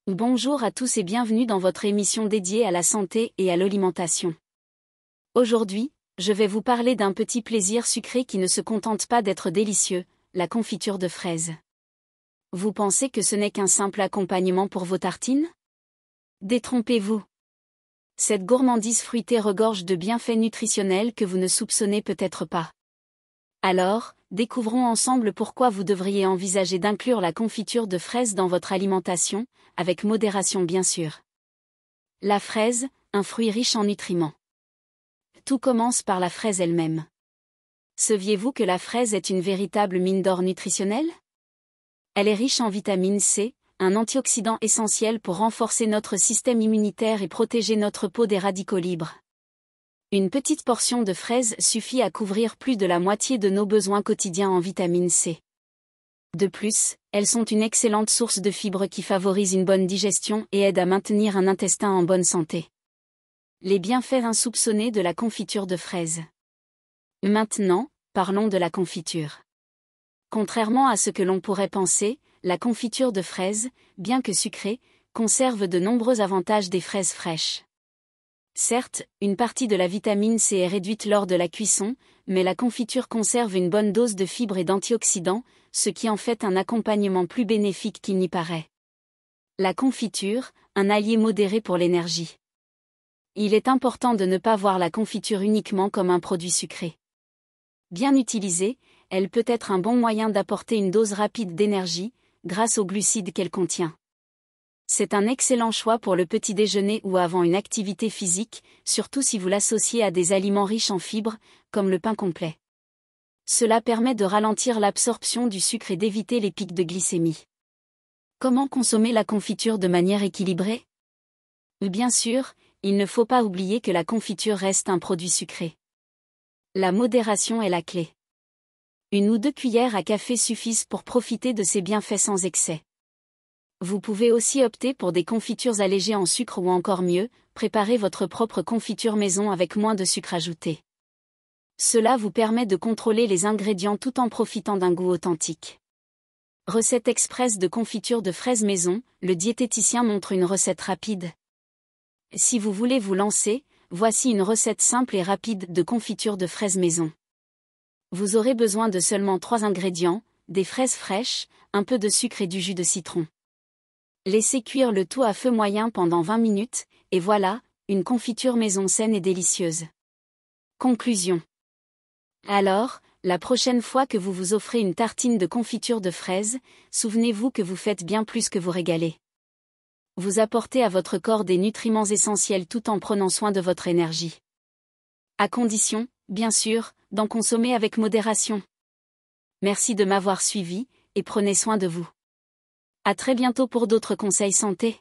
Bonjour à tous et bienvenue dans votre émission dédiée à la santé et à l'alimentation. Aujourd'hui, je vais vous parler d'un petit plaisir sucré qui ne se contente pas d'être délicieux, la confiture de fraises. Vous pensez que ce n'est qu'un simple accompagnement pour vos tartines? Détrompez-vous. Cette gourmandise fruitée regorge de bienfaits nutritionnels que vous ne soupçonnez peut-être pas. Alors, découvrons ensemble pourquoi vous devriez envisager d'inclure la confiture de fraises dans votre alimentation, avec modération bien sûr. La fraise, un fruit riche en nutriments. Tout commence par la fraise elle-même. Saviez-vous que la fraise est une véritable mine d'or nutritionnelle? Elle est riche en vitamine C, un antioxydant essentiel pour renforcer notre système immunitaire et protéger notre peau des radicaux libres. Une petite portion de fraises suffit à couvrir plus de la moitié de nos besoins quotidiens en vitamine C. De plus, elles sont une excellente source de fibres qui favorise une bonne digestion et aident à maintenir un intestin en bonne santé. Les bienfaits insoupçonnés de la confiture de fraises. Maintenant, parlons de la confiture. Contrairement à ce que l'on pourrait penser, la confiture de fraises, bien que sucrée, conserve de nombreux avantages des fraises fraîches. Certes, une partie de la vitamine C est réduite lors de la cuisson, mais la confiture conserve une bonne dose de fibres et d'antioxydants, ce qui en fait un accompagnement plus bénéfique qu'il n'y paraît. La confiture, un allié modéré pour l'énergie. Il est important de ne pas voir la confiture uniquement comme un produit sucré. Bien utilisée, elle peut être un bon moyen d'apporter une dose rapide d'énergie, grâce aux glucides qu'elle contient. C'est un excellent choix pour le petit déjeuner ou avant une activité physique, surtout si vous l'associez à des aliments riches en fibres, comme le pain complet. Cela permet de ralentir l'absorption du sucre et d'éviter les pics de glycémie. Comment consommer la confiture de manière équilibrée? Bien sûr, il ne faut pas oublier que la confiture reste un produit sucré. La modération est la clé. 1 ou 2 cuillères à café suffisent pour profiter de ses bienfaits sans excès. Vous pouvez aussi opter pour des confitures allégées en sucre ou encore mieux, préparer votre propre confiture maison avec moins de sucre ajouté. Cela vous permet de contrôler les ingrédients tout en profitant d'un goût authentique. Recette express de confiture de fraises maison, le diététicien montre une recette rapide. Si vous voulez vous lancer, voici une recette simple et rapide de confiture de fraises maison. Vous aurez besoin de seulement 3 ingrédients, des fraises fraîches, un peu de sucre et du jus de citron. Laissez cuire le tout à feu moyen pendant 20 minutes, et voilà, une confiture maison saine et délicieuse. Conclusion. Alors, la prochaine fois que vous vous offrez une tartine de confiture de fraises, souvenez-vous que vous faites bien plus que vous régaler. Vous apportez à votre corps des nutriments essentiels tout en prenant soin de votre énergie. À condition, bien sûr, d'en consommer avec modération. Merci de m'avoir suivi, et prenez soin de vous. À très bientôt pour d'autres conseils santé.